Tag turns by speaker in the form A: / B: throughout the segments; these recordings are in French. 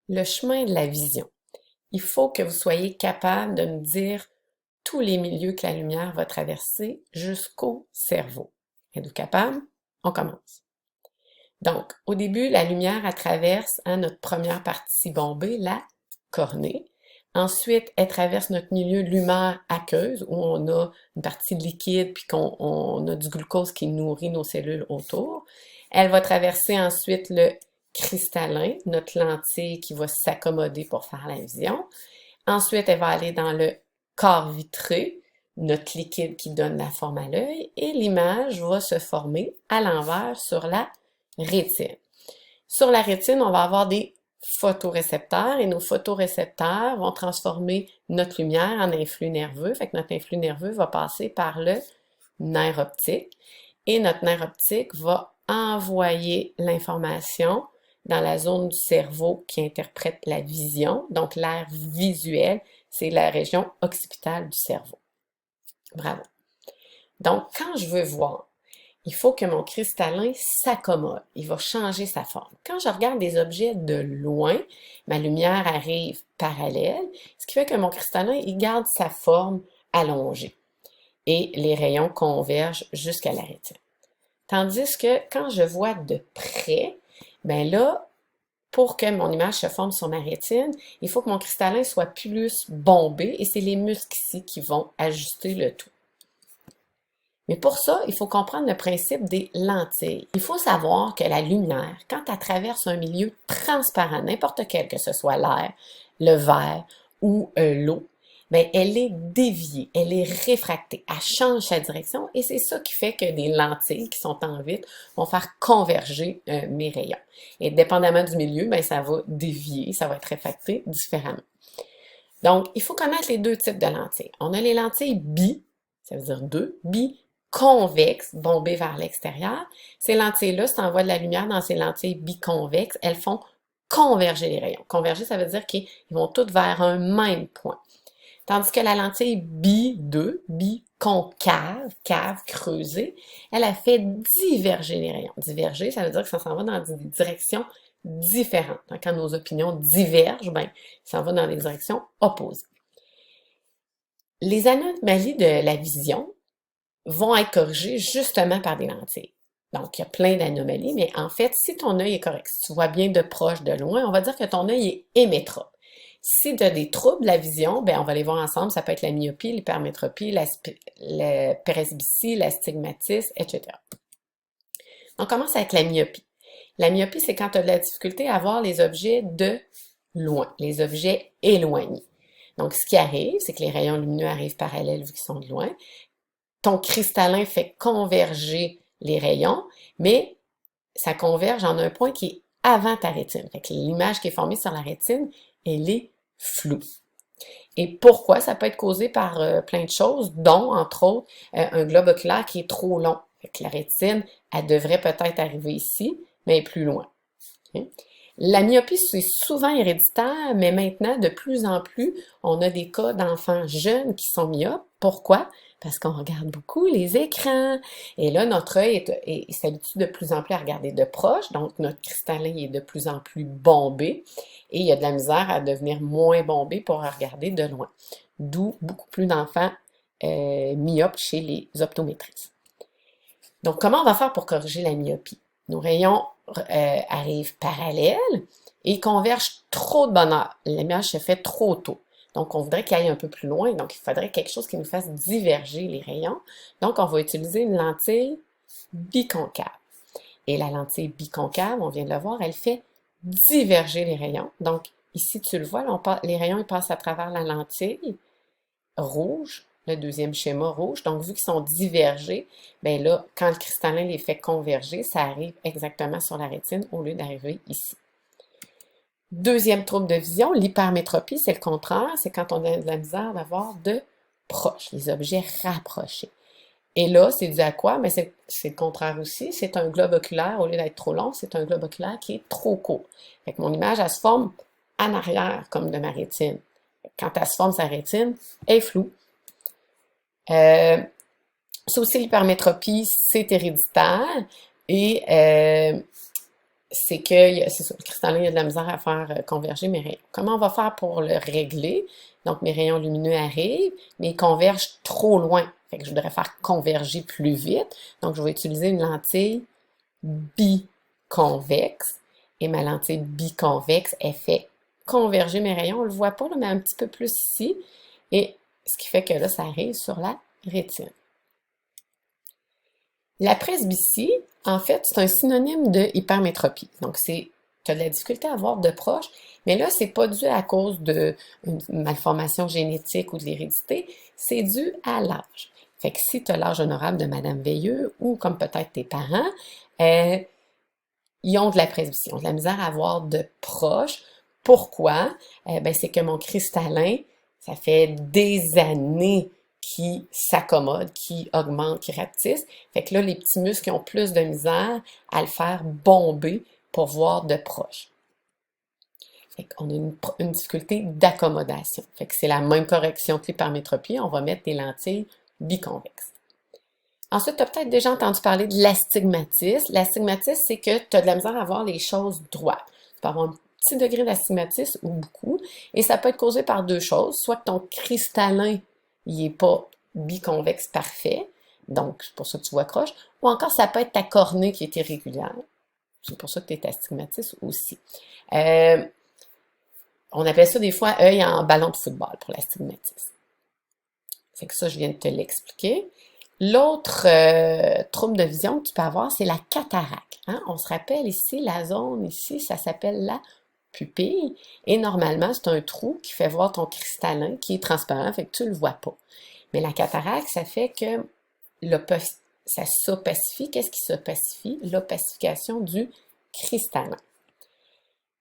A: Le chemin de la vision. Il faut que vous soyez capable de me dire tous les milieux que la lumière va traverser jusqu'au cerveau. Êtes-vous capable? On commence. Donc, au début, la lumière, elle traverse notre première partie bombée, la cornée. Ensuite, elle traverse notre milieu lumière aqueuse, où on a une partie liquide, puis qu'on a du glucose qui nourrit nos cellules autour. Elle va traverser ensuite le cristallin, notre lentille qui va s'accommoder pour faire la vision. Ensuite, elle va aller dans le corps vitré, notre liquide qui donne la forme à l'œil, et l'image va se former à l'envers sur la rétine. Sur la rétine, on va avoir des photorécepteurs et nos photorécepteurs vont transformer notre lumière en influx nerveux. Fait que notre influx nerveux va passer par le nerf optique et notre nerf optique va envoyer l'information dans la zone du cerveau qui interprète la vision. Donc l'aire visuelle, c'est la région occipitale du cerveau. Bravo. Donc quand je veux voir, il faut que mon cristallin s'accommode. Il va changer sa forme. Quand je regarde des objets de loin, ma lumière arrive parallèle, ce qui fait que mon cristallin, il garde sa forme allongée et les rayons convergent jusqu'à la rétine. Tandis que quand je vois de près, ben là, pour que mon image se forme sur ma rétine, il faut que mon cristallin soit plus bombé et c'est les muscles ici qui vont ajuster le tout. Mais pour ça, il faut comprendre le principe des lentilles. Il faut savoir que la lumière, quand elle traverse un milieu transparent, n'importe quel, que ce soit l'air, le verre ou l'eau, bien, elle est déviée, elle est réfractée, elle change sa direction et c'est ça qui fait que des lentilles qui sont en vitre vont faire converger mes rayons. Et dépendamment du milieu, bien, ça va dévier, ça va être réfracté différemment. Donc, il faut connaître les deux types de lentilles. On a les lentilles ça veut dire deux, convexes, bombées vers l'extérieur. Ces lentilles-là, si tu envoies de la lumière dans ces lentilles biconvexes, elles font converger les rayons. Converger, ça veut dire qu'ils vont toutes vers un même point. Tandis que la lentille biconcave, cave, creusée, elle a fait diverger les rayons. Diverger, ça veut dire que ça s'en va dans des directions différentes. Donc, quand nos opinions divergent, ben, ça s'en va dans des directions opposées. Les anomalies de la vision vont être corrigées justement par des lentilles. Donc, il y a plein d'anomalies, mais en fait, si ton œil est correct, si tu vois bien de proche, de loin, on va dire que ton œil est hémétrope. Si tu as des troubles de la vision, ben on va les voir ensemble. Ça peut être la myopie, l'hypermétropie, la presbytie, l'astigmatisme, etc. On commence avec la myopie. La myopie, c'est quand tu as de la difficulté à voir les objets de loin, les objets éloignés. Donc, ce qui arrive, c'est que les rayons lumineux arrivent parallèles vu qu'ils sont de loin. Ton cristallin fait converger les rayons, mais ça converge en un point qui est avant ta rétine. Fait que l'image qui est formée sur la rétine, elle est floue. Et pourquoi? Ça peut être causé par plein de choses, dont, entre autres, un globe oculaire qui est trop long. Fait que la rétine, elle devrait peut-être arriver ici, mais plus loin. Okay? La myopie, c'est souvent héréditaire, mais maintenant, de plus en plus, on a des cas d'enfants jeunes qui sont myopes. Pourquoi? Parce qu'on regarde beaucoup les écrans. Et là, notre œil s'habitue de plus en plus à regarder de proche, donc notre cristallin est de plus en plus bombé et il y a de la misère à devenir moins bombé pour regarder de loin. D'où beaucoup plus d'enfants myopes chez les optométristes. Donc, comment on va faire pour corriger la myopie? Nos rayons arrivent parallèles et convergent trop de bonne heure. L'image se fait trop tôt. Donc, on voudrait qu'il aille un peu plus loin. Donc, il faudrait quelque chose qui nous fasse diverger les rayons. Donc, on va utiliser une lentille biconcave. Et la lentille biconcave, on vient de le voir, elle fait diverger les rayons. Donc, ici, tu le vois, là, les rayons ils passent à travers la lentille rouge, le deuxième schéma rouge. Donc, vu qu'ils sont divergés, bien là, quand le cristallin les fait converger, ça arrive exactement sur la rétine au lieu d'arriver ici. Deuxième trouble de vision, l'hypermétropie, c'est le contraire. C'est quand on a de la misère d'avoir de proches, les objets rapprochés. Et là, c'est dû à quoi? Mais c'est le contraire aussi. C'est un globe oculaire, au lieu d'être trop long, c'est un globe oculaire qui est trop court. Fait que mon image, elle se forme en arrière, comme de ma rétine. Quand elle se forme sa rétine, elle est floue. C'est aussi l'hypermétropie, c'est héréditaire. Et c'est que c'est ça, le cristallin, il y a de la misère à faire converger mes rayons. Comment on va faire pour le régler? Donc, mes rayons lumineux arrivent, mais ils convergent trop loin. Fait que je voudrais faire converger plus vite. Donc, je vais utiliser une lentille biconvexe. Et ma lentille biconvexe, elle fait converger mes rayons. On le voit pas, là, mais un petit peu plus ici. Et ce qui fait que là, ça arrive sur la rétine. La presbytie, en fait, c'est un synonyme de hypermétropie. Donc, tu as de la difficulté à voir de proche, mais là, c'est pas dû à cause d'une malformation génétique ou de l'hérédité, c'est dû à l'âge. Fait que si tu as l'âge honorable de Madame Veilleux ou comme peut-être tes parents, euh, ils ont de la presbytie, ils ont de la misère à voir de proche. Pourquoi? Ben, c'est que mon cristallin, ça fait des années qui s'accommode, qui augmente, qui rapetisse. Fait que là, les petits muscles ont plus de misère à le faire bomber pour voir de proche. Fait qu'on a une difficulté d'accommodation. Fait que c'est la même correction que l'hypermétropie, on va mettre des lentilles biconvexes. Ensuite, tu as peut-être déjà entendu parler de l'astigmatisme. L'astigmatisme, c'est que tu as de la misère à voir les choses droites. Tu peux avoir un petit degré d'astigmatisme ou beaucoup, et ça peut être causé par deux choses. Soit que ton cristallin, il n'est pas biconvexe parfait, donc c'est pour ça que tu vois croche, ou encore ça peut être ta cornée qui est irrégulière. C'est pour ça que tu es astigmatiste aussi. On appelle ça des fois œil en ballon de football pour l'astigmatisme. C'est que ça, je viens de te l'expliquer. L'autre trouble de vision que tu peux avoir, c'est la cataracte. Hein? On se rappelle ici, la zone ici, ça s'appelle la pupille. Et normalement, c'est un trou qui fait voir ton cristallin qui est transparent, fait que tu ne le vois pas. Mais la cataracte, ça fait que ça s'opacifie. Qu'est-ce qui s'opacifie? L'opacification du cristallin.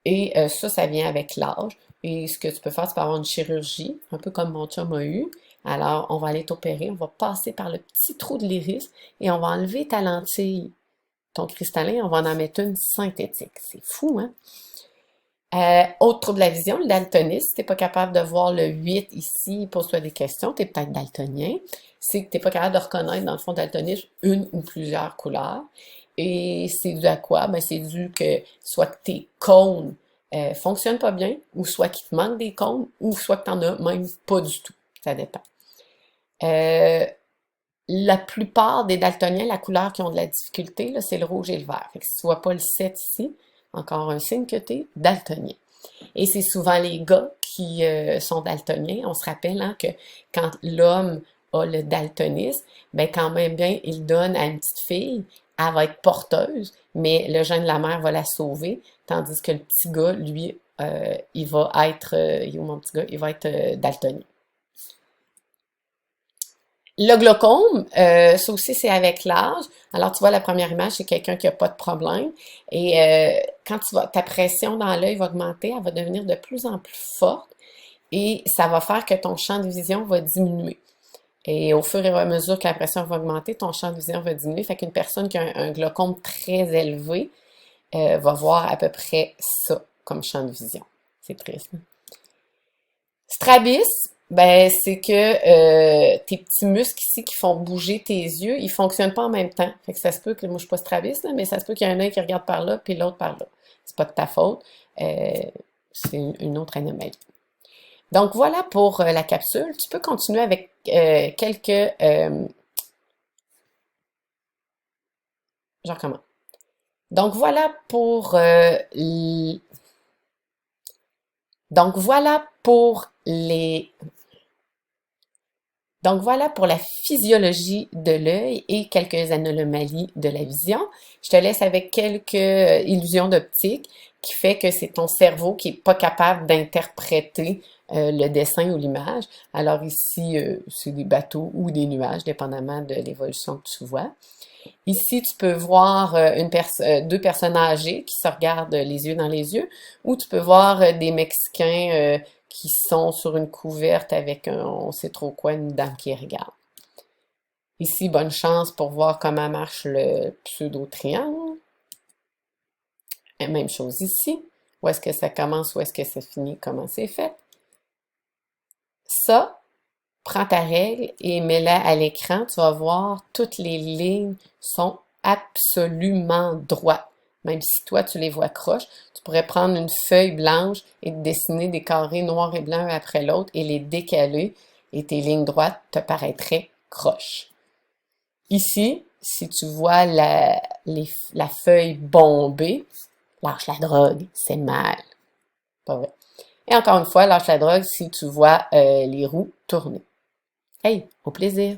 A: Et ça vient avec l'âge. Et ce que tu peux faire, c'est avoir une chirurgie, un peu comme mon chum a eu. Alors, on va aller t'opérer, on va passer par le petit trou de l'iris et on va enlever ta lentille, ton cristallin, on va en mettre une synthétique. C'est fou, hein? Autre trouble de la vision, le daltonisme. Si tu n'es pas capable de voir le 8 ici, pose-toi des questions, tu es peut-être daltonien. C'est que tu n'es pas capable de reconnaître, dans le fond, daltonisme, une ou plusieurs couleurs. Et c'est dû à quoi? Ben, c'est dû que soit que tes cônes fonctionnent pas bien, ou soit qu'il te manque des cônes, ou soit que tu n'en as même pas du tout. Ça dépend. La plupart des daltoniens, la couleur qui ont de la difficulté, là, c'est le rouge et le vert. Fait que si tu vois pas le 7 ici, encore un signe que tu es daltonien. Et c'est souvent les gars qui sont daltoniens. On se rappelle hein, que quand l'homme a le daltonisme, ben quand même bien, il donne à une petite fille, elle va être porteuse, mais le gène de la mère va la sauver, tandis que le petit gars, lui, il va être, mon petit gars, il va être daltonien. Le glaucome, ça aussi, c'est avec l'âge. Alors, tu vois, la première image, c'est quelqu'un qui n'a pas de problème. Et quand ta pression dans l'œil va augmenter, elle va devenir de plus en plus forte et ça va faire que ton champ de vision va diminuer. Et au fur et à mesure que la pression va augmenter, ton champ de vision va diminuer. Fait qu'une personne qui a un glaucome très élevé va voir à peu près ça comme champ de vision. C'est triste. Hein? Strabisme, ben c'est que tes petits muscles ici qui font bouger tes yeux, ils fonctionnent pas en même temps. Fait que ça se peut que moi je suis pas strabisme, là, mais ça se peut qu'il y a un œil qui regarde par là puis l'autre par là. C'est pas de ta faute, euh, c'est une autre anomalie. Donc voilà pour la capsule. Tu peux continuer avec quelques genre comment. Donc voilà pour donc voilà pour les Donc voilà pour la physiologie de l'œil et quelques anomalies de la vision. Je te laisse avec quelques illusions d'optique qui fait que c'est ton cerveau qui est pas capable d'interpréter le dessin ou l'image. Alors ici, c'est des bateaux ou des nuages, dépendamment de l'évolution que tu vois. Ici, tu peux voir deux personnes âgées qui se regardent les yeux dans les yeux, ou tu peux voir des Mexicains qui sont sur une couverte avec on sait trop quoi, une dame qui regarde. Ici, bonne chance pour voir comment marche le pseudo-triangle. Et même chose ici. Où est-ce que ça commence, où est-ce que ça finit, comment c'est fait. Ça, prends ta règle et mets-la à l'écran. Tu vas voir, toutes les lignes sont absolument droites. Même si toi, tu les vois croches, tu pourrais prendre une feuille blanche et dessiner des carrés noirs et blancs un après l'autre et les décaler et tes lignes droites te paraîtraient croches. Ici, si tu vois la feuille bombée, lâche la drogue, c'est mal. Pas vrai. Et encore une fois, lâche la drogue si tu vois les roues tourner. Hey, au plaisir!